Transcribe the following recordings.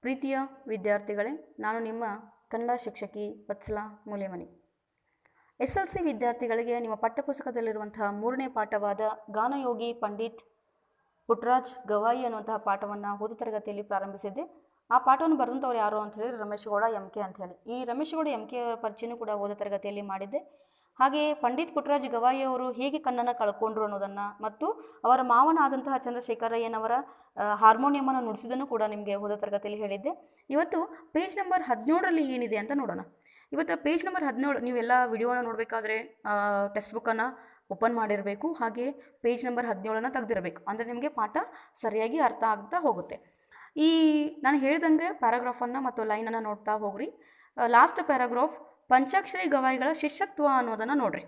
ಪ್ರೀತಿಯ ವಿದ್ಯಾರ್ಥಿಗಳೇ, ನಾನು ನಿಮ್ಮ ಕನ್ನಡ ಶಿಕ್ಷಕಿ ವತ್ಸಲಾ ಮೂಲೆಮನಿ. SLC ವಿದ್ಯಾರ್ಥಿಗಳಿಗೆ ನಿಮ್ಮ ಪಠ್ಯಪುಸ್ತಕದಲ್ಲಿರುವಂತಹ 3ನೇ ಪಾಠವಾದ ಗಾನಯೋಗಿ ಪಂಡಿತ್ ಪುಟ್ಟರಾಜ್ ಗವಾಯಿ ಅನ್ನುವಂತಹ ಪಾಠವನ್ನು ಓದು ತರಗತಿಯಲ್ಲಿ ಪ್ರಾರಂಭಿಸಿದ್ದೆ. ಆ ಪಾಠವನ್ನು ಬರೆದಂಥವ್ರು ಯಾರು ಅಂತ ಹೇಳಿದ್ರೆ ರಮೇಶಗೌಡ MK ಅಂತ ಹೇಳಿ. ಈ ರಮೇಶಗೌಡ MK ಪರಿಚಯನೂ ಕೂಡ ಓದು ತರಗತಿಯಲ್ಲಿ ಮಾಡಿದ್ದೆ. ಹಾಗೆಯೇ ಪಂಡಿತ್ ಪುಟ್ಟರಾಜ್ ಗವಾಯಿ ಅವರು ಹೇಗೆ ಕಣ್ಣನ್ನು ಕಳ್ಕೊಂಡ್ರು ಅನ್ನೋದನ್ನು ಮತ್ತು ಅವರ ಮಾವನ ಆದಂತಹ ಚಂದ್ರಶೇಖರಯ್ಯನವರ ಹಾರ್ಮೋನಿಯಮನ್ನು ನುಡಿಸಿದನ್ನು ಕೂಡ ನಿಮಗೆ ಓದೋ ತರಗತಿಯಲ್ಲಿ ಹೇಳಿದ್ದೆ. ಇವತ್ತು ಪೇಜ್ ನಂಬರ್ 17ರಲ್ಲಿ ಏನಿದೆ ಅಂತ ನೋಡೋಣ. ಇವತ್ತು ಪೇಜ್ ನಂಬರ್ 17 ನೀವೆಲ್ಲ ವಿಡಿಯೋನ ನೋಡಬೇಕಾದ್ರೆ ಟೆಕ್ಸ್ಟ್ ಬುಕ್ಕನ್ನು ಓಪನ್ ಮಾಡಿರಬೇಕು, ಹಾಗೆ ಪೇಜ್ ನಂಬರ್ 17ನ್ನು ತೆಗೆದಿರಬೇಕು. ಅಂದರೆ ನಿಮಗೆ ಪಾಠ ಸರಿಯಾಗಿ ಅರ್ಥ ಆಗ್ತಾ ಹೋಗುತ್ತೆ. ಈ ನಾನು ಹೇಳಿದಂಗೆ ಪ್ಯಾರಾಗ್ರಾಫನ್ನು ಮತ್ತು ಲೈನನ್ನು ನೋಡ್ತಾ ಹೋಗ್ರಿ. ಲಾಸ್ಟ್ ಪ್ಯಾರಾಗ್ರಾಫ್ ಪಂಚಾಕ್ಷರಿ ಗವಾಯಿಗಳ ಶಿಷ್ಯತ್ವ ಅನ್ನೋದನ್ನು ನೋಡ್ರಿ.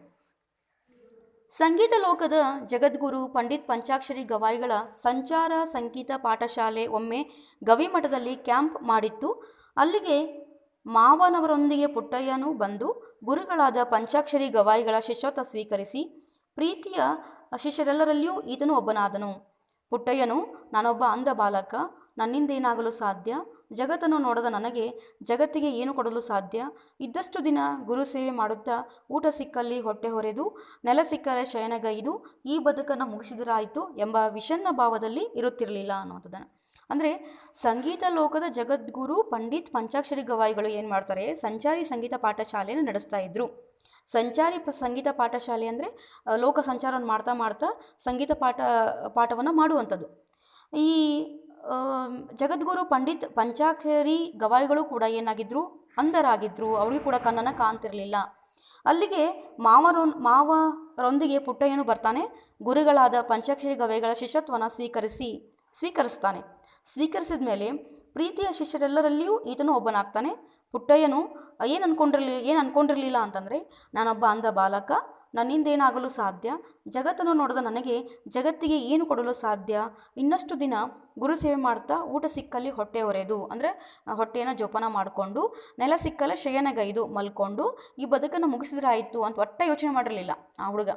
ಸಂಗೀತ ಲೋಕದ ಜಗದ್ಗುರು ಪಂಡಿತ್ ಪಂಚಾಕ್ಷರಿ ಗವಾಯಿಗಳ ಸಂಚಾರ ಸಂಗೀತ ಪಾಠಶಾಲೆ ಒಮ್ಮೆ ಗವಿಮಠದಲ್ಲಿ ಕ್ಯಾಂಪ್ ಮಾಡಿತ್ತು. ಅಲ್ಲಿಗೆ ಮಾವನವರೊಂದಿಗೆ ಪುಟ್ಟಯ್ಯನು ಬಂದು ಗುರುಗಳಾದ ಪಂಚಾಕ್ಷರಿ ಗವಾಯಿಗಳ ಶಿಷ್ಯತ್ವ ಸ್ವೀಕರಿಸಿ ಪ್ರೀತಿಯ ಶಿಷ್ಯರೆಲ್ಲರಲ್ಲಿಯೂ ಈತನು ಒಬ್ಬನಾದನು. ಪುಟ್ಟಯ್ಯನು, ನಾನೊಬ್ಬ ಅಂಧ ಬಾಲಕ, ನನ್ನಿಂದೇನಾಗಲು ಸಾಧ್ಯ? ಜಗತ್ತನ್ನು ನೋಡದ ನನಗೆ ಜಗತ್ತಿಗೆ ಏನು ಕೊಡಲು ಸಾಧ್ಯ? ಇದ್ದಷ್ಟು ದಿನ ಗುರು ಸೇವೆ ಮಾಡುತ್ತಾ ಊಟ ಸಿಕ್ಕಲ್ಲಿ ಹೊಟ್ಟೆ ಹೊರೆದು, ನೆಲ ಸಿಕ್ಕರೆ ಶಯನಗೈದು ಈ ಬದುಕನ್ನು ಮುಗಿಸಿದರಾಯಿತು ಎಂಬ ವಿಷಣ್ಣ ಭಾವದಲ್ಲಿ ಇರುತ್ತಿರಲಿಲ್ಲ ಅನ್ನೋದನ್ನು. ಅಂದರೆ ಸಂಗೀತ ಲೋಕದ ಜಗದ್ಗುರು ಪಂಡಿತ್ ಪಂಚಾಕ್ಷರಿ ಗವಾಯಿಗಳು ಏನು ಮಾಡ್ತಾರೆ, ಸಂಚಾರಿ ಸಂಗೀತ ಪಾಠಶಾಲೆಯನ್ನು ನಡೆಸ್ತಾ ಇದ್ರು. ಸಂಚಾರಿ ಸಂಗೀತ ಪಾಠಶಾಲೆ ಅಂದರೆ ಲೋಕ ಸಂಚಾರವನ್ನು ಮಾಡ್ತಾ ಮಾಡ್ತಾ ಸಂಗೀತ ಪಾಠವನ್ನು ಮಾಡುವಂಥದ್ದು. ಈ ಜಗದ್ಗುರು ಪಂಡಿತ್ ಪಂಚಾಕ್ಷರಿ ಗವಾಯಿಗಳು ಕೂಡ ಏನಾಗಿದ್ರು, ಅಂಧರಾಗಿದ್ದರು. ಅವರಿಗೂ ಕೂಡ ಕಣ್ಣನ್ನು ಕಾಣ್ತಿರಲಿಲ್ಲ. ಅಲ್ಲಿಗೆ ಮಾವರೊಂದಿಗೆ ಪುಟ್ಟಯ್ಯನು ಬರ್ತಾನೆ. ಗುರುಗಳಾದ ಪಂಚಾಕ್ಷರಿ ಗವಾಯಿಗಳ ಶಿಷ್ಯತ್ವವನ್ನು ಸ್ವೀಕರಿಸ್ತಾನೆ. ಸ್ವೀಕರಿಸಿದ ಮೇಲೆ ಪ್ರೀತಿಯ ಶಿಷ್ಯರೆಲ್ಲರಲ್ಲಿಯೂ ಈತನು ಒಬ್ಬನಾಗ್ತಾನೆ. ಪುಟ್ಟಯ್ಯನು ಏನು ಅನ್ಕೊಂಡಿರಲಿಲ್ಲ ಅಂತಂದರೆ, ನಾನೊಬ್ಬ ಅಂಧ ಬಾಲಕ, ನನ್ನಿಂದೇನಾಗಲು ಸಾಧ್ಯ? ಜಗತ್ತನ್ನು ನೋಡಿದ ನನಗೆ ಜಗತ್ತಿಗೆ ಏನು ಕೊಡಲು ಸಾಧ್ಯ? ಇನ್ನಷ್ಟು ದಿನ ಗುರು ಸೇವೆ ಮಾಡ್ತಾ ಊಟ ಸಿಕ್ಕಲ್ಲಿ ಹೊಟ್ಟೆ ಹೊರೆದು, ಅಂದರೆ ಹೊಟ್ಟೆಯನ್ನು ಜೋಪಾನ ಮಾಡಿಕೊಂಡು, ನೆಲ ಸಿಕ್ಕಲ್ಲ ಶಯನಗೈದು ಮಲ್ಕೊಂಡು ಈ ಬದುಕನ್ನು ಮುಗಿಸಿದ್ರೆ ಆಯಿತು ಅಂತ ಒಟ್ಟ ಯೋಚನೆ ಮಾಡಿರಲಿಲ್ಲ ಆ ಹುಡುಗ.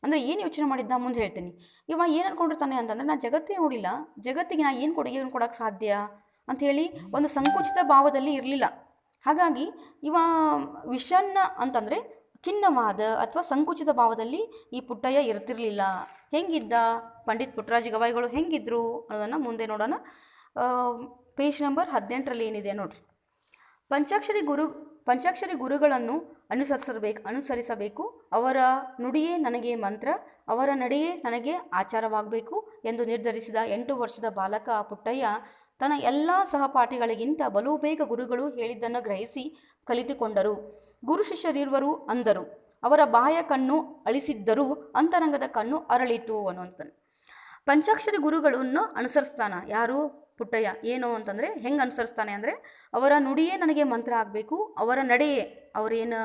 ಅಂದರೆ ಏನು ಯೋಚನೆ ಮಾಡಿದ್ದ ಮುಂದೆ ಹೇಳ್ತೀನಿ. ಇವ ಏನು ಅಂದ್ಕೊಂಡಿರ್ತಾನೆ ಅಂತಂದರೆ, ನಾನು ಜಗತ್ತೇ ನೋಡಿಲ್ಲ, ಜಗತ್ತಿಗೆ ನಾನು ಏನು ಕೊಡೋಕ್ಕೆ ಸಾಧ್ಯ ಅಂಥೇಳಿ ಒಂದು ಸಂಕುಚಿತ ಭಾವದಲ್ಲಿ ಇರಲಿಲ್ಲ. ಹಾಗಾಗಿ ಇವ ವಿಷಣ್ಣ ಅಂತಂದರೆ ಖಿನ್ನವಾದ ಅಥವಾ ಸಂಕುಚಿತ ಭಾವದಲ್ಲಿ ಈ ಪುಟ್ಟಯ್ಯ ಇರ್ತಿರಲಿಲ್ಲ. ಹೆಂಗಿದ್ದ ಪಂಡಿತ್ ಪುಟ್ಟರಾಜ ಗವಾಯಿಗಳು ಹೆಂಗಿದ್ರು ಅನ್ನೋದನ್ನು ಮುಂದೆ ನೋಡೋಣ. ಪೇಜ್ ನಂಬರ್ 18ರಲ್ಲಿ ಏನಿದೆ ನೋಡ್ರಿ. ಪಂಚಾಕ್ಷರಿ ಗುರುಗಳನ್ನು ಅನುಸರಿಸಬೇಕು. ಅವರ ನುಡಿಯೇ ನನಗೆ ಮಂತ್ರ, ಅವರ ನಡೆಯೇ ನನಗೆ ಆಚಾರವಾಗಬೇಕು ಎಂದು ನಿರ್ಧರಿಸಿದ 8 ವರ್ಷದ ಬಾಲಕ ಪುಟ್ಟಯ್ಯ ತನ್ನ ಎಲ್ಲ ಸಹಪಾಠಿಗಳಿಗಿಂತ ಬಲು ಬೇಗ ಗುರುಗಳು ಹೇಳಿದ್ದನ್ನು ಗ್ರಹಿಸಿ ಕಲಿತುಕೊಂಡರು. ಗುರು ಶಿಷ್ಯರಿರುವರು ಅಂದರು. ಅವರ ಬಾಹ್ಯ ಕಣ್ಣು ಅಳಿಸಿದ್ದರೂ ಅಂತರಂಗದ ಕಣ್ಣು ಅರಳಿತು ಅನ್ನುವಂಥದ್ದು. ಪಂಚಾಕ್ಷರಿ ಗುರುಗಳನ್ನು ಅನುಸರಿಸ್ತಾನ ಯಾರು? ಪುಟ್ಟಯ್ಯ. ಏನು ಅಂತಂದರೆ ಹೆಂಗೆ ಅನುಸರಿಸ್ತಾನೆ ಅಂದರೆ, ಅವರ ನುಡಿಯೇ ನನಗೆ ಮಂತ್ರ ಆಗಬೇಕು, ಅವರ ನಡೆಯೇ, ಅವರೇನು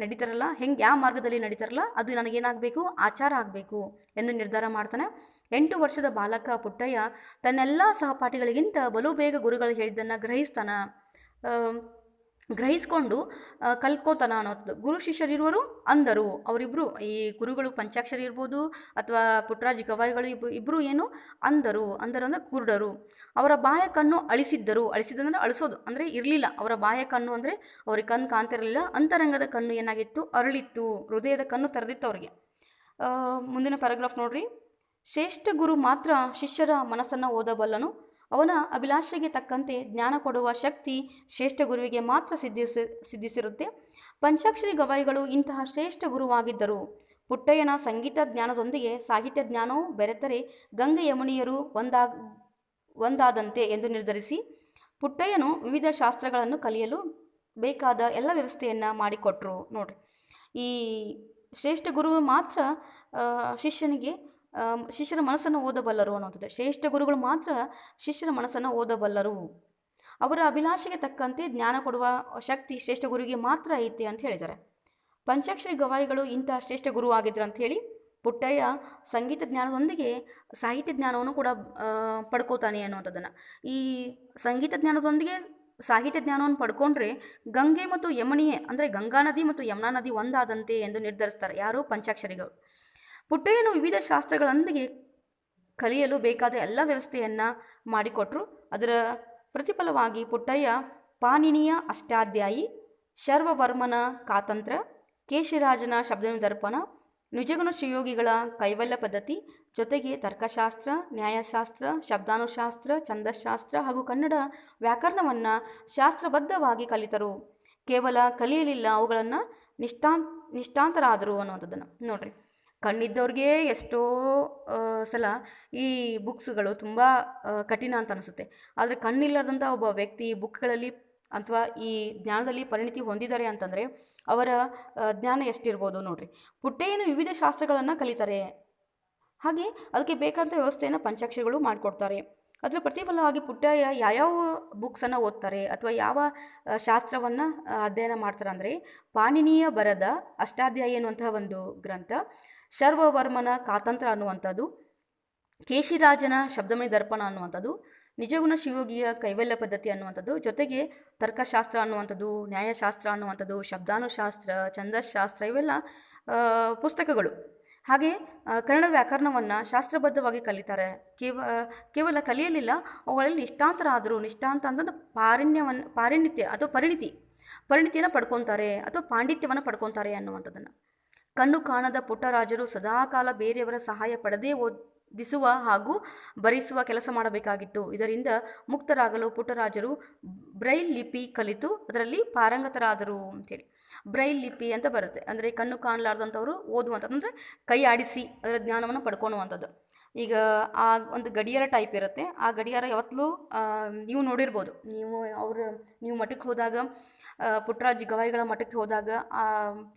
ನಡೀತಾರಲ್ಲ, ಹೆಂಗೆ ಯಾವ ಮಾರ್ಗದಲ್ಲಿ ನಡೀತಾರಲ್ಲ ಅದು ನನಗೇನಾಗಬೇಕು, ಆಚಾರ ಆಗಬೇಕು ಎಂದು ನಿರ್ಧಾರ ಮಾಡ್ತಾನೆ. 8 ವರ್ಷದ ಬಾಲಕ ಪುಟ್ಟಯ್ಯ ತನ್ನೆಲ್ಲ ಸಹಪಾಠಿಗಳಿಗಿಂತ ಬಲು ಬೇಗ ಗುರುಗಳು ಹೇಳಿದ್ದನ್ನು ಗ್ರಹಿಸ್ಕೊಂಡು ಕಲ್ತ್ಕೋತಾನ ಅನ್ನೋದು. ಗುರು ಶಿಷ್ಯರಿರುವರು ಅಂದರು. ಅವರಿಬ್ಬರು, ಈ ಗುರುಗಳು ಪಂಚಾಕ್ಷರಿ ಇರ್ಬೋದು ಅಥವಾ ಪುಟ್ಟರಾಜ ಗವಾಯಿಗಳು ಇಬ್ಬರು ಏನು ಅಂದರು ಅಂದರೆ ಕುರುಡರು. ಅವರ ಬಾಹ್ಯ ಕಣ್ಣು ಅಳಿಸಿದ್ದಂದ್ರೆ ಅಳಿಸೋದು ಅಂದರೆ ಇರಲಿಲ್ಲ. ಅವರ ಬಾಹ್ಯ ಕಣ್ಣು ಅಂದರೆ ಅವ್ರಿಗೆ ಕಣ್ಣು ಕಾಣ್ತಿರಲಿಲ್ಲ. ಅಂತರಂಗದ ಕಣ್ಣು ಏನಾಗಿತ್ತು, ಅರಳಿತ್ತು. ಹೃದಯದ ಕಣ್ಣು ತೆರೆದಿತ್ತು ಅವ್ರಿಗೆ. ಮುಂದಿನ ಪ್ಯಾರಾಗ್ರಾಫ್ ನೋಡ್ರಿ. ಶ್ರೇಷ್ಠ ಗುರು ಮಾತ್ರ ಶಿಷ್ಯರ ಮನಸ್ಸನ್ನು ಓದಬಲ್ಲನು. ಅವನ ಅಭಿಲಾಷೆಗೆ ತಕ್ಕಂತೆ ಜ್ಞಾನ ಕೊಡುವ ಶಕ್ತಿ ಶ್ರೇಷ್ಠ ಗುರುವಿಗೆ ಮಾತ್ರ ಸಿದ್ಧಿಸಿರುತ್ತೆ. ಪಂಚಾಕ್ಷರಿ ಗವಾಯಿಗಳು ಇಂತಹ ಶ್ರೇಷ್ಠ ಗುರುವಾಗಿದ್ದರು. ಪುಟ್ಟಯ್ಯನ ಸಂಗೀತ ಜ್ಞಾನದೊಂದಿಗೆ ಸಾಹಿತ್ಯ ಜ್ಞಾನವು ಬೆರೆತರೆ ಗಂಗೆ ಯಮುನಿಯರು ಒಂದಾದಂತೆ ಎಂದು ನಿರ್ಧರಿಸಿ ಪುಟ್ಟಯ್ಯನು ವಿವಿಧ ಶಾಸ್ತ್ರಗಳನ್ನು ಕಲಿಯಲು ಬೇಕಾದ ಎಲ್ಲ ವ್ಯವಸ್ಥೆಯನ್ನು ಮಾಡಿಕೊಟ್ರು. ನೋಡ್ರಿ, ಈ ಶ್ರೇಷ್ಠ ಗುರು ಮಾತ್ರ ಶಿಷ್ಯರ ಮನಸ್ಸನ್ನು ಓದಬಲ್ಲರು ಅನ್ನೋಂಥದ್ದು. ಶ್ರೇಷ್ಠ ಗುರುಗಳು ಮಾತ್ರ ಶಿಷ್ಯರ ಮನಸ್ಸನ್ನು ಓದಬಲ್ಲರು. ಅವರ ಅಭಿಲಾಷೆಗೆ ತಕ್ಕಂತೆ ಜ್ಞಾನ ಕೊಡುವ ಶಕ್ತಿ ಶ್ರೇಷ್ಠ ಗುರುವಿಗೆ ಮಾತ್ರ ಐತೆ ಅಂತ ಹೇಳಿದ್ದಾರೆ. ಪಂಚಾಕ್ಷರಿ ಗವಾಯಿಗಳು ಇಂತಹ ಶ್ರೇಷ್ಠ ಗುರು ಆಗಿದ್ರು ಅಂಥೇಳಿ ಪುಟ್ಟಯ್ಯ ಸಂಗೀತ ಜ್ಞಾನದೊಂದಿಗೆ ಸಾಹಿತ್ಯ ಜ್ಞಾನವನ್ನು ಕೂಡ ಪಡ್ಕೋತಾನೆ ಅನ್ನುವಂಥದ್ದನ್ನು. ಈ ಸಂಗೀತ ಜ್ಞಾನದೊಂದಿಗೆ ಸಾಹಿತ್ಯ ಜ್ಞಾನವನ್ನು ಪಡ್ಕೊಂಡ್ರೆ ಗಂಗೆ ಮತ್ತು ಯಮುನಿಯೇ ಅಂದರೆ ಗಂಗಾ ನದಿ ಮತ್ತು ಯಮುನಾ ನದಿ ಒಂದಾದಂತೆ ಎಂದು ನಿರ್ಧರಿಸ್ತಾರೆ ಯಾರು? ಪಂಚಾಕ್ಷರಿಗಳು. ಪುಟ್ಟಯ್ಯನು ವಿವಿಧ ಶಾಸ್ತ್ರಗಳೊಂದಿಗೆ ಕಲಿಯಲು ಬೇಕಾದ ಎಲ್ಲ ವ್ಯವಸ್ಥೆಯನ್ನು ಮಾಡಿಕೊಟ್ರು. ಅದರ ಪ್ರತಿಫಲವಾಗಿ ಪುಟ್ಟಯ್ಯ ಪಾಣಿನಿಯ ಅಷ್ಟಾಧ್ಯಾಯಿ, ಶರ್ವವರ್ಮನ ಕಾತಂತ್ರ, ಕೇಶಿರಾಜನ ಶಬ್ದದರ್ಪಣ, ನಿಜಗುಣ ಶಿವಯೋಗಿಗಳ ಕೈವಲ್ಯ ಪದ್ಧತಿ, ಜೊತೆಗೆ ತರ್ಕಶಾಸ್ತ್ರ, ನ್ಯಾಯಶಾಸ್ತ್ರ, ಶಬ್ದಾನುಶಾಸ್ತ್ರ, ಛಂದಶಾಸ್ತ್ರ ಹಾಗೂ ಕನ್ನಡ ವ್ಯಾಕರಣವನ್ನು ಶಾಸ್ತ್ರಬದ್ಧವಾಗಿ ಕಲಿತರು. ಕೇವಲ ಕಲಿಯಲಿಲ್ಲ, ಅವುಗಳನ್ನು ನಿಷ್ಠಾಂತರಾದರು ಅನ್ನುವಂಥದ್ದನ್ನು ನೋಡ್ರಿ. ಕಣ್ಣಿದ್ದವ್ರಿಗೆ ಎಷ್ಟೋ ಸಲ ಈ ಬುಕ್ಸ್ಗಳು ತುಂಬ ಕಠಿಣ ಅಂತ ಅನಿಸುತ್ತೆ. ಆದರೆ ಕಣ್ಣಿಲ್ಲದಂಥ ಒಬ್ಬ ವ್ಯಕ್ತಿ ಬುಕ್ಗಳಲ್ಲಿ ಅಥವಾ ಈ ಜ್ಞಾನದಲ್ಲಿ ಪರಿಣಿತಿ ಹೊಂದಿದ್ದಾರೆ ಅಂತಂದರೆ ಅವರ ಜ್ಞಾನ ಎಷ್ಟಿರ್ಬೋದು ನೋಡ್ರಿ. ಪುಟ್ಟಯ್ಯನು ವಿವಿಧ ಶಾಸ್ತ್ರಗಳನ್ನು ಕಲಿತಾರೆ, ಹಾಗೆ ಅದಕ್ಕೆ ಬೇಕಾದಂಥ ವ್ಯವಸ್ಥೆಯನ್ನು ಪಂಚಾಕ್ಷರಿಗಳು ಮಾಡಿಕೊಡ್ತಾರೆ. ಅದರ ಪ್ರತಿಫಲವಾಗಿ ಪುಟ್ಟಯ್ಯ ಯಾವ್ಯಾವ ಬುಕ್ಸನ್ನು ಓದ್ತಾರೆ ಅಥವಾ ಯಾವ ಶಾಸ್ತ್ರವನ್ನು ಅಧ್ಯಯನ ಮಾಡ್ತಾರೆ ಅಂದರೆ ಪಾಣಿನಿಯ ಬರದ ಅಷ್ಟಾಧ್ಯಾಯಿ ಅನ್ನುವಂತಹ ಒಂದು ಗ್ರಂಥ, ಶರ್ವವರ್ಮನ ಕಾತಂತ್ರ ಅನ್ನುವಂಥದ್ದು, ಕೇಶಿರಾಜನ ಶಬ್ದಮಣಿ ದರ್ಪಣ ಅನ್ನುವಂಥದ್ದು, ನಿಜಗುಣ ಶಿವಯೋಗಿಯ ಕೈವಲ್ಯ ಪದ್ಧತಿ ಅನ್ನುವಂಥದ್ದು, ಜೊತೆಗೆ ತರ್ಕಶಾಸ್ತ್ರ ಅನ್ನುವಂಥದ್ದು, ನ್ಯಾಯಶಾಸ್ತ್ರ ಅನ್ನುವಂಥದ್ದು, ಶಬ್ದಾನುಶಾಸ್ತ್ರ, ಛಂದಶಾಸ್ತ್ರ ಇವೆಲ್ಲ ಪುಸ್ತಕಗಳು. ಹಾಗೆ ಕನ್ನಡ ವ್ಯಾಕರಣವನ್ನು ಶಾಸ್ತ್ರಬದ್ಧವಾಗಿ ಕಲಿತಾರೆ. ಕೇವಲ ಕಲಿಯಲಿಲ್ಲ, ಅವುಗಳಲ್ಲಿ ನಿಷ್ಠಾಂತರಾದರು. ನಿಷ್ಠಾಂತ ಅಂತಂದ್ರೆ ಪಾರಿಣಿತ್ಯ ಅಥವಾ ಪರಿಣಿತಿಯನ್ನು ಪಡ್ಕೊತಾರೆ ಅಥವಾ ಪಾಂಡಿತ್ಯವನ್ನು ಪಡ್ಕೊತಾರೆ ಅನ್ನುವಂಥದ್ದನ್ನು. ಕಣ್ಣು ಕಾಣದ ಪುಟ್ಟರಾಜರು ಸದಾಕಾಲ ಬೇರೆಯವರ ಸಹಾಯ ಪಡೆದೇ ಓದಿಸುವ ಹಾಗೂ ಬರೆಸುವ ಕೆಲಸ ಮಾಡಬೇಕಾಗಿತ್ತು. ಇದರಿಂದ ಮುಕ್ತರಾಗಲು ಪುಟ್ಟರಾಜರು ಬ್ರೈಲ್ ಲಿಪಿ ಕಲಿತು ಅದರಲ್ಲಿ ಪಾರಂಗತರಾದರು ಅಂತೇಳಿ. ಬ್ರೈಲ್ ಲಿಪಿ ಅಂತ ಬರುತ್ತೆ, ಅಂದರೆ ಕಣ್ಣು ಕಾಣಲಾರ್ದಂಥವ್ರು ಓದುವಂಥದ್ದು, ಅಂದರೆ ಕೈ ಆಡಿಸಿ ಅದರ ಜ್ಞಾನವನ್ನು ಪಡ್ಕೊಳ್ಳುವಂಥದ್ದು. ಈಗ ಆ ಒಂದು ಗಡಿಯಾರ ಟೈಪ್ ಇರುತ್ತೆ, ಆ ಗಡಿಯಾರ ಯಾವತ್ತಲೂ ನೀವು ನೋಡಿರ್ಬೋದು. ನೀವು ಮಠಕ್ಕೆ ಹೋದಾಗ, ಪುಟ್ಟರಾಜ ಗವಾಯಿಗಳ ಮಠಕ್ಕೆ ಹೋದಾಗ ಆ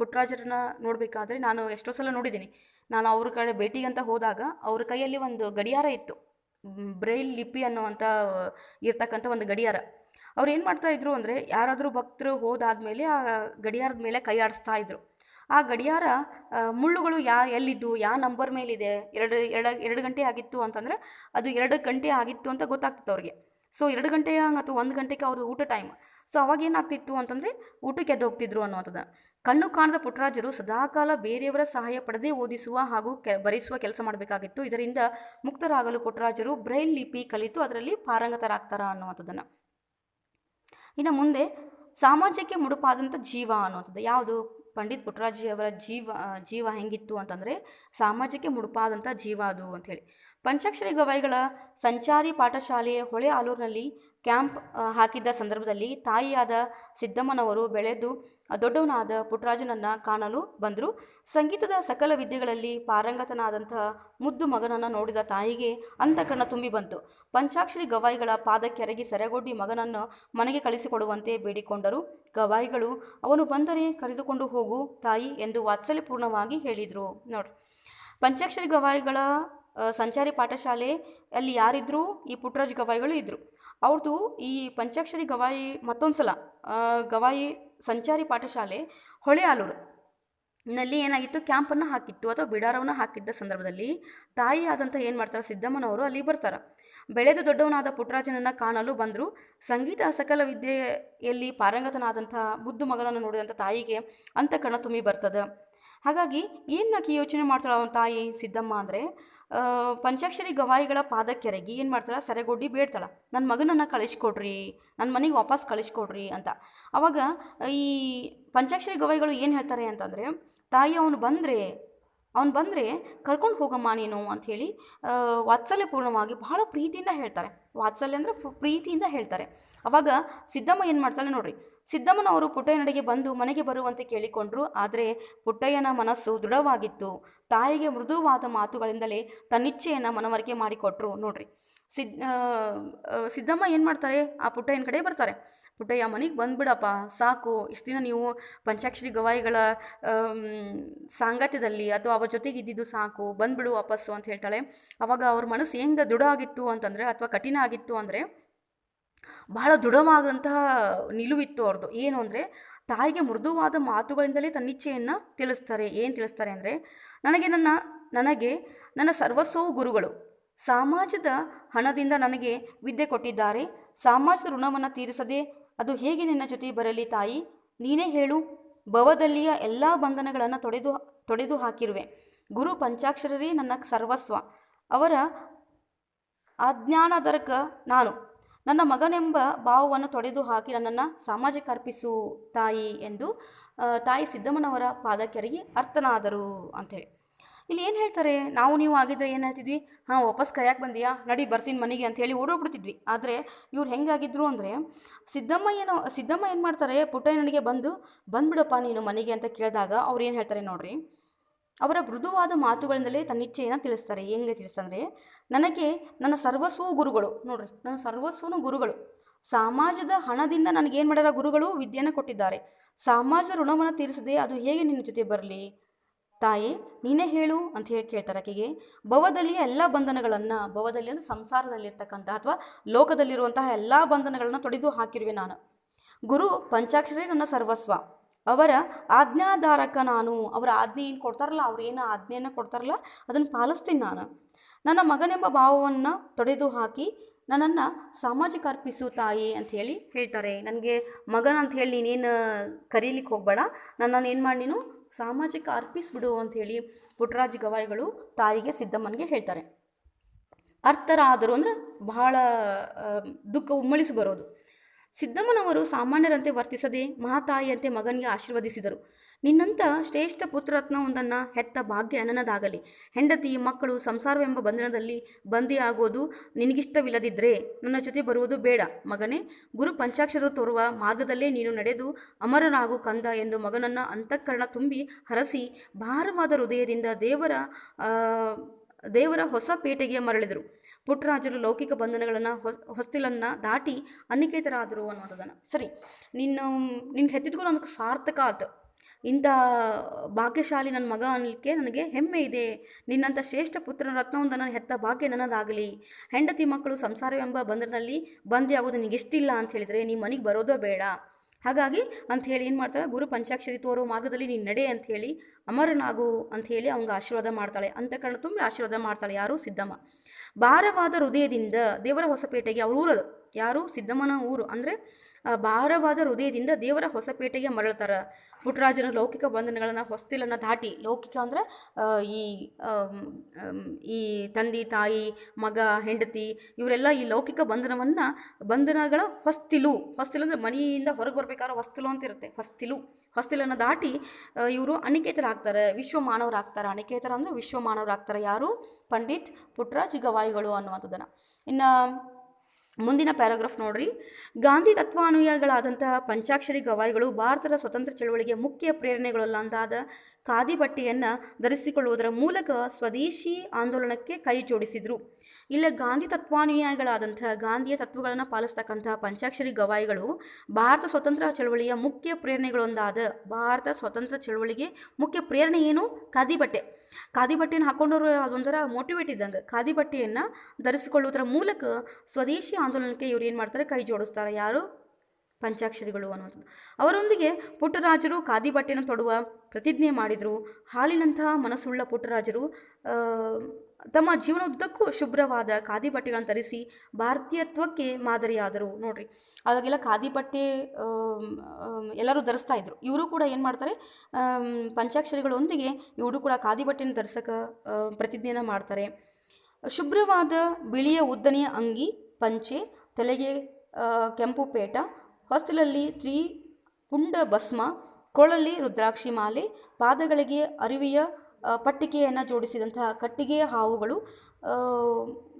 ಪುಟ್ಟರಾಜರನ್ನ ನೋಡಬೇಕಾದ್ರೆ ನಾನು ಎಷ್ಟೋ ಸಲ ನೋಡಿದ್ದೀನಿ. ನಾನು ಅವ್ರ ಕಡೆ ಭೇಟಿಗಂತ ಹೋದಾಗ ಅವ್ರ ಕೈಯಲ್ಲಿ ಒಂದು ಗಡಿಯಾರ ಇತ್ತು, ಬ್ರೈಲ್ ಲಿಪಿ ಅನ್ನುವಂಥ ಇರ್ತಕ್ಕಂಥ ಒಂದು ಗಡಿಯಾರ. ಅವ್ರು ಏನು ಮಾಡ್ತಾಯಿದ್ರು ಅಂದರೆ ಯಾರಾದರೂ ಭಕ್ತರು ಹೋದಾದ್ಮೇಲೆ ಆ ಗಡಿಯಾರದ ಮೇಲೆ ಕೈ ಆಡಿಸ್ತಾ ಇದ್ರು. ಆ ಗಡಿಯಾರ ಮುಳ್ಳುಗಳು ಎಲ್ಲಿದ್ದು ಯಾವ ನಂಬರ್ ಮೇಲಿದೆ, ಎರಡು ಗಂಟೆ ಆಗಿತ್ತು ಅಂತಂದರೆ ಅದು 2 ಗಂಟೆ ಆಗಿತ್ತು ಅಂತ ಗೊತ್ತಾಗ್ತಿತ್ತು ಅವ್ರಿಗೆ. ಸೊ 2 ಗಂಟೆಯ ಅಥವಾ 1 ಗಂಟೆಗೆ ಅವ್ರದ್ದು ಊಟ ಟೈಮ್. ಸೊ ಅವಾಗ ಏನಾಗ್ತಿತ್ತು ಅಂತಂದರೆ ಊಟಕ್ಕೆ ಎದ್ದು ಹೋಗ್ತಿದ್ರು ಅನ್ನುವಂಥದ್ದು. ಕಣ್ಣು ಕಾಣದ ಪುಟ್ಟರಾಜರು ಸದಾಕಾಲ ಬೇರೆಯವರ ಸಹಾಯ ಪಡೆದೇ ಓದಿಸುವ ಹಾಗೂ ಬರೆಸುವ ಕೆಲಸ ಮಾಡಬೇಕಾಗಿತ್ತು. ಇದರಿಂದ ಮುಕ್ತರಾಗಲು ಪುಟ್ಟರಾಜರು ಬ್ರೈಲ್ ಲಿಪಿ ಕಲಿತು ಅದರಲ್ಲಿ ಪಾರಂಗತರಾಗ್ತಾರ ಅನ್ನುವಂಥದ್ದನ್ನು. ಇನ್ನು ಮುಂದೆ ಸಾಮಾಜ್ಯಕ್ಕೆ ಮುಡುಪಾದಂಥ ಜೀವ ಅನ್ನುವಂಥದ್ದು ಯಾವುದು? ಪಂಡಿತ್ ಪುಟ್ಟರಾಜಿಯವರ ಜೀವ ಹೆಂಗಿತ್ತು ಅಂತಂದರೆ ಸಾಮಾಜಿಕ ಮುಡುಪಾದಂಥ ಜೀವ ಅದು ಅಂಥೇಳಿ. ಪಂಚಾಕ್ಷರಿ ಗವಾಯಿಗಳ ಸಂಚಾರಿ ಪಾಠಶಾಲೆಯ ಹೊಳೆ ಆಲೂರಿನಲ್ಲಿ ಕ್ಯಾಂಪ್ ಹಾಕಿದ್ದ ಸಂದರ್ಭದಲ್ಲಿ ತಾಯಿಯಾದ ಸಿದ್ದಮ್ಮನವರು ಬೆಳೆದು ದೊಡ್ಡವನಾದ ಪುಟ್ಟರಾಜನನ್ನು ಕಾಣಲು ಬಂದರು. ಸಂಗೀತದ ಸಕಲ ವಿದ್ಯೆಗಳಲ್ಲಿ ಪಾರಂಗತನಾದಂತಹ ಮುದ್ದು ಮಗನನ್ನು ನೋಡಿದ ತಾಯಿಗೆ ಅಂತಃಕರಣ ತುಂಬಿ ಬಂತು. ಪಂಚಾಕ್ಷರಿ ಗವಾಯಿಗಳ ಪಾದಕ್ಕೆರಗಿ ಸೆರೆಗೊಡ್ಡಿ ಮಗನನ್ನು ಮನೆಗೆ ಕಳಿಸಿಕೊಡುವಂತೆ ಬೇಡಿಕೊಂಡರು. ಗವಾಯಿಗಳು ಅವನು ಬಂದರೆ ಕರೆದುಕೊಂಡು ಹೋಗು ತಾಯಿ ಎಂದು ವಾತ್ಸಲ್ಯಪೂರ್ಣವಾಗಿ ಹೇಳಿದರು. ನೋಡ್ರಿ, ಪಂಚಾಕ್ಷರಿ ಗವಾಯಿಗಳ ಸಂಚಾರಿ ಪಾಠಶಾಲೆ ಅಲ್ಲಿ ಯಾರಿದ್ರು? ಈ ಪುಟ್ಟರಾಜ ಗವಾಯಿಗಳು ಇದ್ದರು. ಅವ್ರದ್ದು ಈ ಪಂಚಾಕ್ಷರಿ ಗವಾಯಿ ಮತ್ತೊಂದು ಸಲ ಗವಾಯಿ ಸಂಚಾರಿ ಪಾಠಶಾಲೆ ಹೊಳೆ ಆಲೂರು ನಲ್ಲಿ ಏನಾಗಿತ್ತು, ಕ್ಯಾಂಪನ್ನು ಹಾಕಿತ್ತು ಅಥವಾ ಬಿಡಾರವನ್ನು ಹಾಕಿದ್ದ ಸಂದರ್ಭದಲ್ಲಿ ತಾಯಿ ಆದಂಥ ಏನು ಮಾಡ್ತಾರೆ, ಸಿದ್ದಮ್ಮನವರು ಅಲ್ಲಿ ಬರ್ತಾರೆ. ಬೆಳೆದು ದೊಡ್ಡವನಾದ ಪುಟ್ಟರಾಜನನ್ನು ಕಾಣಲು ಬಂದರು. ಸಂಗೀತ ಸಕಲ ವಿದ್ಯೆಯಲ್ಲಿ ಪಾರಂಗತನಾದಂಥ ಮುದ್ದು ಮಗನನ್ನು ನೋಡಿದಂಥ ತಾಯಿಗೆ ಅಂತಃಕರಣ ತುಂಬಿ ಬರ್ತದೆ. ಹಾಗಾಗಿ ಏನಕ್ಕೆ ಯೋಚನೆ ಮಾಡ್ತಾಳೆ ಅವನ ತಾಯಿ ಸಿದ್ದಮ್ಮ ಅಂದರೆ, ಪಂಚಾಕ್ಷರಿ ಗವಾಯಿಗಳ ಪಾದಕ್ಕೆರಗಿ ಏನು ಮಾಡ್ತಾಳೆ, ಸೆರೆಗೊಡ್ಡಿ ಬೇಡ್ತಾಳೆ, ನನ್ನ ಮಗನನ್ನು ಕಳಿಸ್ಕೊಡ್ರಿ, ನನ್ನ ಮನೆಗೆ ವಾಪಸ್ ಕಳಿಸ್ಕೊಡ್ರಿ ಅಂತ. ಆವಾಗ ಈ ಪಂಚಾಕ್ಷರಿ ಗವಾಯಿಗಳು ಏನು ಹೇಳ್ತಾರೆ ಅಂತಂದರೆ, ತಾಯಿ ಅವನು ಬಂದರೆ ಕರ್ಕೊಂಡು ಹೋಗಮ್ಮ ನೀನು ಅಂಥೇಳಿ ವಾತ್ಸಲ್ಯಪೂರ್ಣವಾಗಿ ಬಹಳ ಪ್ರೀತಿಯಿಂದ ಹೇಳ್ತಾರೆ. ವಾತ್ಸಲ್ಯ ಅಂದರೆ ಪ್ರೀತಿಯಿಂದ ಹೇಳ್ತಾರೆ. ಆವಾಗ ಸಿದ್ದಮ್ಮ ಏನು ಮಾಡ್ತಾಳೆ ನೋಡ್ರಿ, ಸಿದ್ದಮ್ಮನವರು ಪುಟ್ಟಯ್ಯನಡೆಗೆ ಬಂದು ಮನೆಗೆ ಬರುವಂತೆ ಕೇಳಿಕೊಂಡ್ರು. ಆದರೆ ಪುಟ್ಟಯ್ಯನ ಮನಸ್ಸು ದೃಢವಾಗಿತ್ತು. ತಾಯಿಗೆ ಮೃದುವಾದ ಮಾತುಗಳಿಂದಲೇ ತನ್ನಿಚ್ಛೆಯನ್ನು ಮನವರಿಕೆ ಮಾಡಿಕೊಟ್ರು. ನೋಡ್ರಿ, ಸಿದ್ದಮ್ಮ ಏನು ಮಾಡ್ತಾರೆ, ಆ ಪುಟ್ಟಯ್ಯನ ಕಡೆ ಬರ್ತಾರೆ. ಪುಟ್ಟಯ್ಯ ಮನೆಗೆ ಬಂದುಬಿಡಪ್ಪ ಸಾಕು, ಇಷ್ಟು ದಿನ ನೀವು ಪಂಚಾಕ್ಷರಿ ಗವಾಯಿಗಳ ಸಾಂಗತ್ಯದಲ್ಲಿ ಅಥವಾ ಅವರ ಜೊತೆಗೆ ಇದ್ದಿದ್ದು ಸಾಕು, ಬಂದುಬಿಡು ವಾಪಸ್ಸು ಅಂತ ಹೇಳ್ತಾಳೆ. ಆವಾಗ ಅವ್ರ ಮನಸ್ಸು ಹೆಂಗೆ ದೃಢ ಆಗಿತ್ತು ಅಂತಂದರೆ ಅಥವಾ ಕಠಿಣ ಆಗಿತ್ತು ಅಂದರೆ ಬಹಳ ದೃಢವಾದಂತಹ ನಿಲುವಿತ್ತು ಅವ್ರದ್ದು. ಏನು ಅಂದರೆ ತಾಯಿಗೆ ಮೃದುವಾದ ಮಾತುಗಳಿಂದಲೇ ತನ್ನಿಚ್ಛೆಯನ್ನು ತಿಳಿಸ್ತಾರೆ. ಏನು ತಿಳಿಸ್ತಾರೆ ಅಂದರೆ, ನನಗೆ ನನ್ನ ಸರ್ವಸ್ವವು ಗುರುಗಳು ಸಮಾಜದ ಹಣದಿಂದ ನನಗೆ ವಿದ್ಯೆ ಕೊಟ್ಟಿದ್ದಾರೆ. ಸಮಾಜದ ಋಣವನ್ನು ತೀರಿಸದೆ ಅದು ಹೇಗೆ ನಿನ್ನ ಜೊತೆ ಬರಲಿ ತಾಯಿ, ನೀನೇ ಹೇಳು. ಭವದಲ್ಲಿಯ ಎಲ್ಲ ಬಂಧನಗಳನ್ನು ತೊಡೆದು ಹಾಕಿರುವೆ. ಗುರು ಪಂಚಾಕ್ಷರರೇ ನನ್ನ ಸರ್ವಸ್ವ. ಅವರ ಅಜ್ಞಾನದರಕ ನಾನು ನನ್ನ ಮಗನೆಂಬ ಭಾವವನ್ನು ತೊಡೆದು ಹಾಕಿ ನನ್ನನ್ನು ಸಮಾಜಕ್ಕೆ ಅರ್ಪಿಸು ತಾಯಿ ಎಂದು ತಾಯಿ ಸಿದ್ದಮ್ಮನವರ ಪಾದಕ್ಕೆರಗಿ ಅರ್ಥನಾದರು ಅಂಥೇಳಿ. ಇಲ್ಲಿ ಏನು ಹೇಳ್ತಾರೆ, ನಾವು ನೀವು ಆಗಿದ್ರೆ ಏನು ಹೇಳ್ತಿದ್ವಿ, ಹಾಂ ವಾಪಸ್ ಕೈಯಾಕೆ ಬಂದಿಯಾ, ನಡಿ ಬರ್ತೀನಿ ಮನೆಗೆ ಅಂಥೇಳಿ ಓಡೋಗ್ಬಿಡ್ತಿದ್ವಿ. ಆದರೆ ಇವ್ರು ಹೆಂಗಾಗಿದ್ರು ಅಂದರೆ, ಸಿದ್ದಮ್ಮ ಏನು ಮಾಡ್ತಾರೆ, ಪುಟ್ಟಯ್ಯನಿಗೆ ಬಂದ್ಬಿಡಪ್ಪ ನೀನು ಮನೆಗೆ ಅಂತ ಕೇಳಿದಾಗ ಅವ್ರು ಏನು ಹೇಳ್ತಾರೆ ನೋಡ್ರಿ, ಅವರ ಮೃದುವಾದ ಮಾತುಗಳಿಂದಲೇ ತನ್ನಿಚ್ಛೆಯನ್ನು ತಿಳಿಸ್ತಾರೆ. ಹೆಂಗೆ ತಿಳಿಸ್ತಂದರೆ, ನನಗೆ ನನ್ನ ಸರ್ವಸ್ವವು ಗುರುಗಳು, ನೋಡ್ರಿ ನನ್ನ ಸರ್ವಸ್ವನು ಗುರುಗಳು, ಸಮಾಜದ ಹಣದಿಂದ ನನಗೇನು ಮಾಡ್ಯಾರ ಗುರುಗಳು, ವಿದ್ಯೆಯನ್ನು ಕೊಟ್ಟಿದ್ದಾರೆ. ಸಮಾಜದ ಋಣವನ್ನು ತೀರಿಸದೆ ಅದು ಹೇಗೆ ನಿನ್ನ ಜೊತೆ ಬರಲಿ ತಾಯಿ, ನೀನೇ ಹೇಳು ಅಂತ ಹೇಳಿ ಕೇಳ್ತಾರೆ ಆಕೆಗೆ. ಭವದಲ್ಲಿಯ ಎಲ್ಲ ಬಂಧನಗಳನ್ನು, ಭವದಲ್ಲಿ ಅಂದರೆ ಸಂಸಾರದಲ್ಲಿರ್ತಕ್ಕಂಥ ಅಥವಾ ಲೋಕದಲ್ಲಿರುವಂತಹ ಎಲ್ಲ ಬಂಧನಗಳನ್ನು ತೊಡೆದು ಹಾಕಿರುವೆ ನಾನು. ಗುರು ಪಂಚಾಕ್ಷರಿ ನನ್ನ ಸರ್ವಸ್ವ, ಅವರ ಆಜ್ಞಾಧಾರಕ ನಾನು. ಅವರ ಆಜ್ಞೆ ಏನು ಕೊಡ್ತಾರಲ್ಲ, ಅವ್ರು ಏನು ಆಜ್ಞೆಯನ್ನು ಕೊಡ್ತಾರಲ್ಲ ಅದನ್ನು ಪಾಲಿಸ್ತೀನಿ ನಾನು. ನನ್ನ ಮಗನೆಂಬ ಭಾವವನ್ನು ತೊಡೆದು ಹಾಕಿ ನನ್ನನ್ನು ಸಮಾಜಕ್ಕೆ ಅರ್ಪಿಸು ತಾಯಿ ಅಂಥೇಳಿ ಹೇಳ್ತಾರೆ. ನನಗೆ ಮಗನ ಅಂಥೇಳಿ ನೀನೇನು ಕರೀಲಿಕ್ಕೆ ಹೋಗಬೇಡ, ನನ್ನನ್ನು ಏನು ಮಾಡಿ ನೀನು ಸಮಾಜಕ್ಕೆ ಅರ್ಪಿಸ್ಬಿಡು ಅಂಥೇಳಿ ಪುಟ್ಟರಾಜ ಗವಾಯಿಗಳು ತಾಯಿಗೆ ಸಿದ್ದಮ್ಮನಿಗೆ ಹೇಳ್ತಾರೆ. ಅರ್ಥರಾದರು ಅಂದರೆ ಬಹಳ ದುಃಖ ಉಮ್ಮಳಿಸಿ ಬರೋದು. ಸಿದ್ದಮ್ಮನವರು ಸಾಮಾನ್ಯರಂತೆ ವರ್ತಿಸದೆ ಮಹಾತಾಯಿಯಂತೆ ಮಗನಿಗೆ ಆಶೀರ್ವದಿಸಿದರು. ನಿನ್ನಂಥ ಶ್ರೇಷ್ಠ ಪುತ್ರರತ್ನವೊಂದನ್ನು ಹೆತ್ತ ಭಾಗ್ಯ ನನ್ನದಾಗಲಿ. ಹೆಂಡತಿ ಮಕ್ಕಳು ಸಂಸಾರವೆಂಬ ಬಂಧನದಲ್ಲಿ ಬಂದಿಯಾಗೋದು ನಿನಗಿಷ್ಟವಿಲ್ಲದಿದ್ದರೆ ನನ್ನ ಜೊತೆ ಬರುವುದು ಬೇಡ ಮಗನೇ. ಗುರು ಪಂಚಾಕ್ಷರರು ತೋರುವ ಮಾರ್ಗದಲ್ಲೇ ನೀನು ನಡೆದು ಅಮರನಾಗು ಕಂದ ಎಂದು ಮಗನನ್ನು ಅಂತಃಕರಣ ತುಂಬಿ ಹರಸಿ ಭಾರವಾದ ಹೃದಯದಿಂದ ದೇವರ ಹೊಸ ಪೇಟೆಗೆ ಮರಳಿದರು. ಪುಟ್ಟರಾಜರು ಲೌಕಿಕ ಬಂಧನಗಳನ್ನು ಹೊಸ್ತಿಲನ್ನು ದಾಟಿ ಅನಿಕೇತರಾದರು ಅನ್ನೋದನ್ನು. ಸರಿ, ನಿನ್ಗೆ ಹೆತ್ತಿದ್ಗೂ ನನಗೆ ಸಾರ್ಥಕ ಆಯ್ತು, ಇಂಥ ಭಾಗ್ಯಶಾಲಿ ನನ್ನ ಮಗ ಅನ್ನಲಿಕ್ಕೆ ನನಗೆ ಹೆಮ್ಮೆ ಇದೆ. ನಿನ್ನಂಥ ಶ್ರೇಷ್ಠ ಪುತ್ರನ ರತ್ನವೊಂದನ್ನು ಹೆತ್ತ ಭಾಗ್ಯ ನನ್ನದಾಗಲಿ. ಹೆಂಡತಿ ಮಕ್ಕಳು ಸಂಸಾರವೆಂಬ ಬಂಧನದಲ್ಲಿ ಬಂದಿಯಾಗೋದು ನಿನಗೆಷ್ಟಿಲ್ಲ ಅಂತ ಹೇಳಿದರೆ ನೀ ಮನೆಗೆ ಬರೋದೇ ಬೇಡ. ಹಾಗಾಗಿ ಅಂಥೇಳಿ ಏನು ಮಾಡ್ತಾಳೆ, ಗುರು ಪಂಚಾಕ್ಷರಿ ತೋರೋ ಮಾರ್ಗದಲ್ಲಿ ನೀನು ನಡೆ ಅಂಥೇಳಿ ಅಮರನಾಗು ಅಂಥೇಳಿ ಅವಂಗೆ ಆಶೀರ್ವಾದ ಮಾಡ್ತಾಳೆ. ಅಂತಃಕರಣ ತುಂಬಿ ಆಶೀರ್ವಾದ ಮಾಡ್ತಾಳೆ. ಯಾರು? ಸಿದ್ದಮ್ಮ. ಭಾರವಾದ ಹೃದಯದಿಂದ ದೇವರ ಹೊಸಪೇಟೆಗೆ ಅವ್ರ ಊರದು, ಯಾರು? ಸಿದ್ದಮ್ಮನ ಊರು. ಅಂದರೆ ಭಾರವಾದ ಹೃದಯದಿಂದ ದೇವರ ಹೊಸಪೇಟೆಗೆ ಮರಳ್ತಾರೆ. ಪುಟ್ಟರಾಜನ ಲೌಕಿಕ ಬಂಧನಗಳನ್ನು ಹೊಸ್ತಿಲನ್ನು ದಾಟಿ, ಲೌಕಿಕ ಅಂದರೆ ಈ ತಂದೆ ತಾಯಿ ಮಗ ಹೆಂಡತಿ ಇವರೆಲ್ಲ ಈ ಲೌಕಿಕ ಬಂಧನಗಳ ಹೊಸ್ತಿಲು ಅಂದರೆ ಮನೆಯಿಂದ ಹೊರಗೆ ಬರ್ಬೇಕಾದ್ರೆ ಹೊಸ್ತಿಲು ಅಂತ ಇರುತ್ತೆ. ಹೊಸ್ತಿಲನ್ನು ದಾಟಿ ಇವರು ಅನಿಕೇತರಾಗ್ತಾರೆ, ವಿಶ್ವಮಾನವರಾಗ್ತಾರೆ. ಅನಿಕೇತರ ಅಂದರೆ ವಿಶ್ವಮಾನವರಾಗ್ತಾರೆ. ಯಾರು? ಪಂಡಿತ್ ಪುಟ್ಟರಾಜ ಗವಾಯಿಗಳು ಅನ್ನುವಂಥದ್ದನ್ನು. ಇನ್ನು ಮುಂದಿನ ಪ್ಯಾರಾಗ್ರಾಫ್ ನೋಡ್ರಿ. ಗಾಂಧಿ ತತ್ವಾನುಯಾಯಿಗಳಾದಂತಹ ಪಂಚಾಕ್ಷರಿ ಗವಾಯಿಗಳು ಭಾರತದ ಸ್ವತಂತ್ರ ಚಳವಳಿಗೆ ಮುಖ್ಯ ಪ್ರೇರಣೆಗಳಲ್ಲೊಂದಾದ ಖಾದಿ ಬಟ್ಟೆಯನ್ನು ಧರಿಸಿಕೊಳ್ಳುವುದರ ಮೂಲಕ ಸ್ವದೇಶಿ ಆಂದೋಲನಕ್ಕೆ ಕೈ ಜೋಡಿಸಿದರು. ಇಲ್ಲ ಗಾಂಧಿ ತತ್ವಾನುಯಾಯಿಗಳಾದಂತಹ ಗಾಂಧಿಯ ತತ್ವಗಳನ್ನು ಪಾಲಿಸ್ತಕ್ಕಂತಹ ಪಂಚಾಕ್ಷರಿ ಗವಾಯಿಗಳು ಭಾರತ ಸ್ವತಂತ್ರ ಚಳವಳಿಯ ಮುಖ್ಯ ಪ್ರೇರಣೆಗಳೊಂದಾದ, ಭಾರತ ಸ್ವತಂತ್ರ ಚಳವಳಿಗೆ ಮುಖ್ಯ ಪ್ರೇರಣೆ ಏನು? ಖಾದಿ ಬಟ್ಟೆಯನ್ನು ಹಾಕೊಂಡವರು ಅದೊಂಥರ ಮೋಟಿವೇಟ್ ಇದ್ದಂಗೆ. ಖಾದಿ ಬಟ್ಟೆಯನ್ನು ಧರಿಸಿಕೊಳ್ಳುವುದರ ಮೂಲಕ ಸ್ವದೇಶಿ ಆಂದೋಲನಕ್ಕೆ ಇವರು ಏನು ಮಾಡ್ತಾರೆ? ಕೈ ಜೋಡಿಸ್ತಾರೆ. ಯಾರು? ಪಂಚಾಕ್ಷರಿಗಳು ಅನ್ನುವಂಥದ್ದು. ಅವರೊಂದಿಗೆ ಪುಟ್ಟರಾಜರು ಖಾದಿ ಬಟ್ಟೆಯನ್ನು ತೊಡುವ ಪ್ರತಿಜ್ಞೆ ಮಾಡಿದರು. ಹಾಲಿನಂತಹ ಮನಸ್ಸುಳ್ಳ ಪುಟ್ಟರಾಜರು ತಮ್ಮ ಜೀವನೋದ್ದಕ್ಕೂ ಶುಭ್ರವಾದ ಖಾದಿ ಬಟ್ಟೆಗಳನ್ನು ಧರಿಸಿ ಭಾರತೀಯತ್ವಕ್ಕೆ ಮಾದರಿಯಾದರು. ನೋಡ್ರಿ, ಅವಾಗೆಲ್ಲ ಖಾದಿ ಬಟ್ಟೆ ಎಲ್ಲರೂ ಧರಿಸ್ತಾ ಇದ್ರು. ಇವರು ಕೂಡ ಏನು ಮಾಡ್ತಾರೆ? ಪಂಚಾಕ್ಷರಿಗಳೊಂದಿಗೆ ಇವರು ಕೂಡ ಖಾದಿ ಬಟ್ಟೆಯನ್ನು ಧರಿಸೋಕೆ ಪ್ರತಿಜ್ಞೆಯನ್ನು ಮಾಡ್ತಾರೆ. ಶುಭ್ರವಾದ ಬಿಳಿಯ ಉದ್ದನೆಯ ಅಂಗಿ, ಪಂಚೆ, ತಲೆಗೆ ಕೆಂಪು ಪೇಟ, ಹೊಸ್ತಿಲಲ್ಲಿ ತ್ರಿಪುಂಡ ಭಸ್ಮ, ಕೊಳಲ್ಲಿ ರುದ್ರಾಕ್ಷಿ ಮಾಲೆ, ಪಾದಗಳಿಗೆ ಅರಿವೆಯ ಪಟ್ಟಿಕೆಯನ್ನು ಜೋಡಿಸಿದಂತಹ ಕಟ್ಟಿಗೆಯ ಹಾವುಗಳು,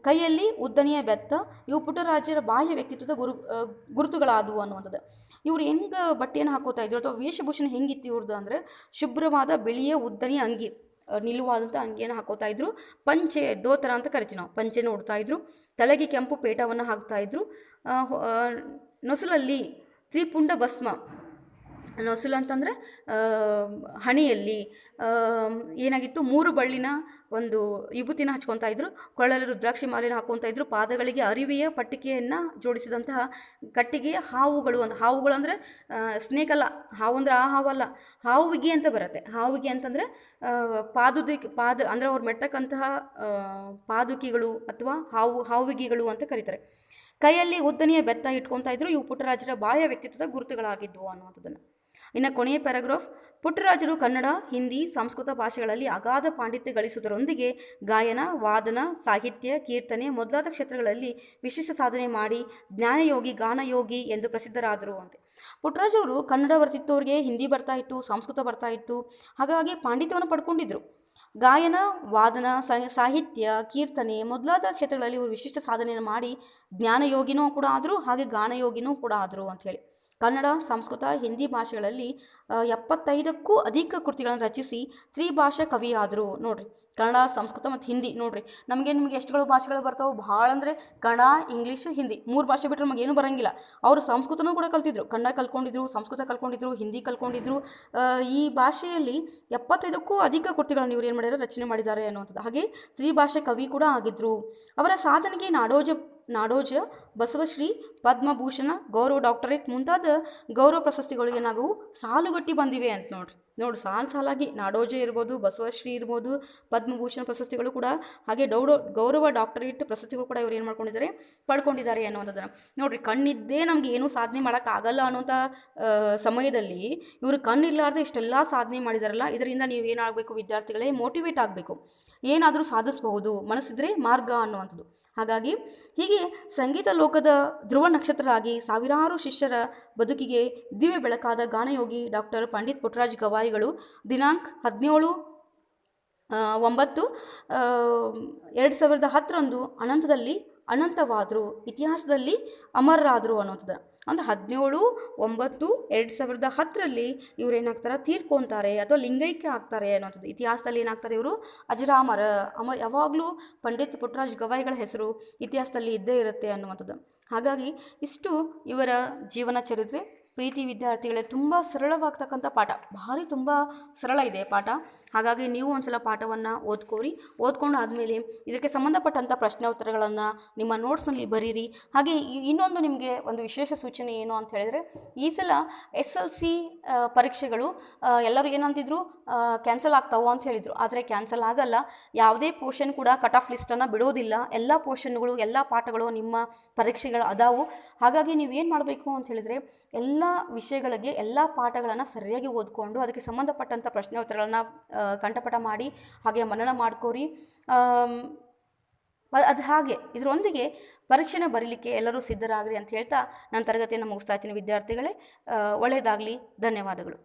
ಕೈಯಲ್ಲಿ ಉದ್ದನೆಯ ಬೆತ್ತ, ಇವು ಪುಟ್ಟರಾಜರ ಬಾಹ್ಯ ವ್ಯಕ್ತಿತ್ವದ ಗುರುತುಗಳಾದವು ಅನ್ನುವಂಥದ್ದು. ಇವರು ಹೆಂಗೆ ಬಟ್ಟೆಯನ್ನು ಹಾಕೋತಾ ಇದ್ರು ಅಥವಾ ವೇಷಭೂಷಣ ಹೆಂಗಿತ್ತು ಇವ್ರದ್ದು ಅಂದರೆ, ಶುಭ್ರವಾದ ಬಿಳಿಯ ಉದ್ದನೆಯ ಅಂಗಿ, ನಿಲುವಾದಂಥ ಅಂಗಿಯನ್ನು ಹಾಕೋತಾ ಇದ್ರು. ಪಂಚೆ, ದೋತರ ಅಂತ ಕರಿತೀವಿ ನಾವು, ಪಂಚೆನ ಉಡ್ತಾ ಇದ್ರು. ತಲೆಗೆ ಕೆಂಪು ಪೇಟವನ್ನು ಹಾಕ್ತಾಯಿದ್ರು. ನೊಸಲಲ್ಲಿ ತ್ರಿಪುಂಡ ಭಸ್ಮ, ನೊಸಲು ಅಂತಂದರೆ ಹಣೆಯಲ್ಲಿ ಏನಾಗಿತ್ತು? 3 ಬಳ್ಳಿನ ಒಂದು ವಿಭೂತಿನ ಹಚ್ಕೊತಾ ಇದ್ರು. ಕೊಳ್ಳಲ್ಲಿ ರುದ್ರಾಕ್ಷಿ ಮಾಲೆನ ಹಾಕ್ಕೊತಾ ಇದ್ರು. ಪಾದಗಳಿಗೆ ಅರಿವೆಯ ಪಟ್ಟಿಕೆಯನ್ನು ಜೋಡಿಸಿದಂತಹ ಕಟ್ಟಿಗೆಯ ಹಾವುಗಳು. ಹಾವುಗಳು ಅಂದರೆ ಸ್ನೇಕ್ ಅಲ್ಲ, ಹಾವು ಅಂದರೆ ಆ ಹಾವಲ್ಲ, ಹಾವಿಗೆ ಅಂತ ಬರುತ್ತೆ. ಹಾವಿಗೆ ಅಂತಂದರೆ ಪಾದ ಅಂದರೆ ಅವ್ರು ಮೆಡ್ತಕ್ಕಂತಹ ಪಾದುಕಿಗಳು ಅಥವಾ ಹಾವಿಗೆಗಳು ಅಂತ ಕರೀತಾರೆ. ಕೈಯಲ್ಲಿ ಉದ್ದನೆಯ ಬೆತ್ತ ಇಟ್ಕೊತಾ ಇದ್ರು. ಇವು ಪುಟ್ಟರಾಜರ ಬಾಹ್ಯ ವ್ಯಕ್ತಿತ್ವದ ಗುರುತುಗಳಾಗಿದ್ವು ಅನ್ನುವಂಥದ್ದನ್ನು. ಇನ್ನು ಕೊನೆಯ ಪ್ಯಾರಾಗ್ರಾಫ್, ಪುಟ್ಟರಾಜರು ಕನ್ನಡ, ಹಿಂದಿ, ಸಂಸ್ಕೃತ ಭಾಷೆಗಳಲ್ಲಿ ಅಗಾಧ ಪಾಂಡಿತ್ಯ ಗಳಿಸುವುದರೊಂದಿಗೆ ಗಾಯನ, ವಾದನ, ಸಾಹಿತ್ಯ, ಕೀರ್ತನೆ ಮೊದಲಾದ ಕ್ಷೇತ್ರಗಳಲ್ಲಿ ವಿಶಿಷ್ಟ ಸಾಧನೆ ಮಾಡಿ ಜ್ಞಾನಯೋಗಿ, ಗಾನಯೋಗಿ ಎಂದು ಪ್ರಸಿದ್ಧರಾದರು ಅಂತೆ. ಪುಟ್ಟರಾಜವರು ಕನ್ನಡ ಬರ್ತಿತ್ತು, ಅವ್ರಿಗೆ ಹಿಂದಿ ಬರ್ತಾ ಇತ್ತು, ಸಂಸ್ಕೃತ ಬರ್ತಾ ಇತ್ತು, ಹಾಗಾಗಿ ಪಾಂಡಿತ್ಯವನ್ನು ಪಡ್ಕೊಂಡಿದ್ರು. ಗಾಯನ, ವಾದನ, ಸಾಹಿತ್ಯ, ಕೀರ್ತನೆ ಮೊದಲಾದ ಕ್ಷೇತ್ರಗಳಲ್ಲಿ ಇವರು ವಿಶಿಷ್ಟ ಸಾಧನೆಯನ್ನು ಮಾಡಿ ಜ್ಞಾನಯೋಗಿನೂ ಕೂಡ ಆದರು, ಹಾಗೆ ಗಾನಯೋಗಿನೂ ಕೂಡ ಆದರು ಅಂಥೇಳಿ. ಕನ್ನಡ, ಸಂಸ್ಕೃತ, ಹಿಂದಿ ಭಾಷೆಗಳಲ್ಲಿ 75ಕ್ಕೂ ಅಧಿಕ ಕೃತಿಗಳನ್ನು ರಚಿಸಿ ತ್ರಿಭಾಷಾ ಕವಿಯಾದರು. ನೋಡ್ರಿ, ಕನ್ನಡ, ಸಂಸ್ಕೃತ ಮತ್ತು ಹಿಂದಿ. ನೋಡ್ರಿ, ನಿಮಗೆ ಎಷ್ಟುಗಳು ಭಾಷೆಗಳು ಬರ್ತಾವೆ? ಭಾಳ ಅಂದರೆ ಕನ್ನಡ, ಇಂಗ್ಲೀಷ್, ಹಿಂದಿ 3 ಭಾಷೆ ಬಿಟ್ಟರೆ ನಮಗೇನು ಬರೋಂಗಿಲ್ಲ. ಅವರು ಸಂಸ್ಕೃತನೂ ಕೂಡ ಕಲ್ತಿದ್ರು, ಕನ್ನಡ ಕಲ್ತ್ಕೊಂಡಿದ್ರು, ಸಂಸ್ಕೃತ ಕಲ್ತ್ಕೊಂಡಿದ್ರು, ಹಿಂದಿ ಕಲ್ತ್ಕೊಂಡಿದ್ರು. ಈ ಭಾಷೆಯಲ್ಲಿ 75ಕ್ಕೂ ಅಧಿಕ ಕೃತಿಗಳನ್ನು ಇವರು ಏನು ಮಾಡಿದ್ದಾರೆ, ರಚನೆ ಮಾಡಿದ್ದಾರೆ ಅನ್ನುವಂಥದ್ದು. ಹಾಗೆ ತ್ರಿಭಾಷಾ ಕವಿ ಕೂಡ ಆಗಿದ್ದರು. ಅವರ ಸಾಧನೆಗೆ ನಾಡೋಜ, ಬಸವಶ್ರೀ, ಪದ್ಮಭೂಷಣ, ಗೌರವ ಡಾಕ್ಟರೇಟ್ ಮುಂತಾದ ಗೌರವ ಪ್ರಶಸ್ತಿಗಳು ಏನಾಗವು, ಸಾಲುಗಟ್ಟಿ ಬಂದಿವೆ ಅಂತ ನೋಡ್ರಿ ಸಾಲಾಗಿ ನಾಡೋಜ ಇರ್ಬೋದು, ಬಸವಶ್ರೀ ಇರ್ಬೋದು, ಪದ್ಮಭೂಷಣ ಪ್ರಶಸ್ತಿಗಳು ಕೂಡ, ಹಾಗೆ ಗೌರವ ಡಾಕ್ಟರೇಟ್ ಪ್ರಶಸ್ತಿಗಳು ಕೂಡ ಇವರು ಏನು ಪಡ್ಕೊಂಡಿದ್ದಾರೆ ಅನ್ನುವಂಥದ್ದನ್ನು ನೋಡ್ರಿ. ಕಣ್ಣಿದ್ದೇ ನಮ್ಗೆ ಏನೂ ಸಾಧನೆ ಮಾಡೋಕ್ಕಾಗಲ್ಲ ಅನ್ನೋಂಥ ಸಮಯದಲ್ಲಿ ಇವರು ಕಣ್ಣಿರ್ಲಾರ್ದೆ ಇಷ್ಟೆಲ್ಲ ಸಾಧನೆ ಮಾಡಿದಾರಲ್ಲ, ಇದರಿಂದ ನೀವು ಏನಾಗಬೇಕು ವಿದ್ಯಾರ್ಥಿಗಳೇ, ಮೋಟಿವೇಟ್ ಆಗಬೇಕು, ಏನಾದರೂ ಸಾಧಿಸಬಹುದು, ಮನಸ್ಸಿದ್ರೆ ಮಾರ್ಗ ಅನ್ನುವಂಥದ್ದು. ಹಾಗಾಗಿ ಹೀಗೆ ಸಂಗೀತ ಲೋಕದ ಧ್ರುವ ನಕ್ಷತ್ರರಾಗಿ ಸಾವಿರಾರು ಶಿಷ್ಯರ ಬದುಕಿಗೆ ದಿವ್ಯ ಬೆಳಕಾದ ಗಾನಯೋಗಿ ಡಾಕ್ಟರ್ ಪಂಡಿತ್ ಪುಟ್ಟರಾಜ ಗವಾಯಿಗಳು ದಿನಾಂಕ 17/9/2010 ಅನಂತವಾದರು, ಇತಿಹಾಸದಲ್ಲಿ ಅಮರರಾದರು ಅನ್ನೋಂಥದ್ದು. ಅಂದರೆ 17/9/2010 ಇವ್ರು ಏನಾಗ್ತಾರೆ, ತೀರ್ಕೊಂತಾರೆ ಅಥವಾ ಲಿಂಗೈಕ್ಯ ಆಗ್ತಾರೆ ಅನ್ನೋಂಥದ್ದು. ಇತಿಹಾಸದಲ್ಲಿ ಏನಾಗ್ತಾರೆ, ಇವರು ಅಜರಾಮರ, ಯಾವಾಗಲೂ ಪಂಡಿತ್ ಪುಟ್ಟರಾಜ ಗವಾಯಿಗಳ ಹೆಸರು ಇತಿಹಾಸದಲ್ಲಿ ಇದ್ದೇ ಇರುತ್ತೆ ಅನ್ನುವಂಥದ್ದು. ಹಾಗಾಗಿ ಇಷ್ಟು ಇವರ ಜೀವನ ಚರಿತ್ರೆ. ಪ್ರೀತಿ ವಿದ್ಯಾರ್ಥಿಗಳೇ, ತುಂಬ ಸರಳವಾಗ್ತಕ್ಕಂಥ ಪಾಠ, ತುಂಬ ಸರಳ ಇದೆ ಪಾಠ. ಹಾಗಾಗಿ ನೀವು ಒಂದ್ಸಲ ಪಾಠವನ್ನು ಓದ್ಕೊಂಡು ಆದಮೇಲೆ ಇದಕ್ಕೆ ಸಂಬಂಧಪಟ್ಟಂಥ ಪ್ರಶ್ನೆ ಉತ್ತರಗಳನ್ನು ನಿಮ್ಮ ನೋಟ್ಸ್ನಲ್ಲಿ ಬರೀರಿ. ಹಾಗೆ ಇನ್ನೊಂದು ನಿಮಗೆ ಒಂದು ವಿಶೇಷ ಸೂಚನೆ ಏನು ಅಂತ ಹೇಳಿದರೆ, ಈ ಸಲ SLC ಪರೀಕ್ಷೆಗಳು ಎಲ್ಲರೂ ಏನಂತಿದ್ರು, ಕ್ಯಾನ್ಸಲ್ ಆಗ್ತಾವೋ ಅಂತ ಹೇಳಿದರು. ಆದರೆ ಕ್ಯಾನ್ಸಲ್ ಆಗಲ್ಲ. ಯಾವುದೇ ಪೋರ್ಷನ್ ಕೂಡ ಕಟ್ ಆಫ್ ಲಿಸ್ಟನ್ನು ಬಿಡೋದಿಲ್ಲ. ಎಲ್ಲ ಪೋರ್ಷನ್ಗಳು, ಎಲ್ಲ ಪಾಠಗಳು ನಿಮ್ಮ ಪರೀಕ್ಷೆಗಳು ಅದಾವು. ಹಾಗಾಗಿ ನೀವೇನು ಮಾಡಬೇಕು ಅಂತ ಹೇಳಿದರೆ, ಎಲ್ಲ ವಿಷಯಗಳಿಗೆ ಎಲ್ಲ ಪಾಠಗಳನ್ನು ಸರಿಯಾಗಿ ಓದ್ಕೊಂಡು ಅದಕ್ಕೆ ಸಂಬಂಧಪಟ್ಟಂಥ ಪ್ರಶ್ನೆ ಉತ್ತರಗಳನ್ನು ಕಂಠಪಾಠ ಮಾಡಿ ಹಾಗೆ ಮನನ ಮಾಡ್ಕೋರಿ. ಅದು ಹಾಗೆ ಇದರೊಂದಿಗೆ ಪರೀಕ್ಷೆನ ಬರೀಲಿಕ್ಕೆ ಎಲ್ಲರೂ ಸಿದ್ಧರಾಗ್ರಿ ಅಂತ ಹೇಳ್ತಾ ನಾನು ತರಗತಿಯನ್ನು ಮುಗಿಸ್ತಾ ಇದ್ದೀನಿ ವಿದ್ಯಾರ್ಥಿಗಳೇ. ಒಳ್ಳೆಯದಾಗಲಿ. ಧನ್ಯವಾದಗಳು.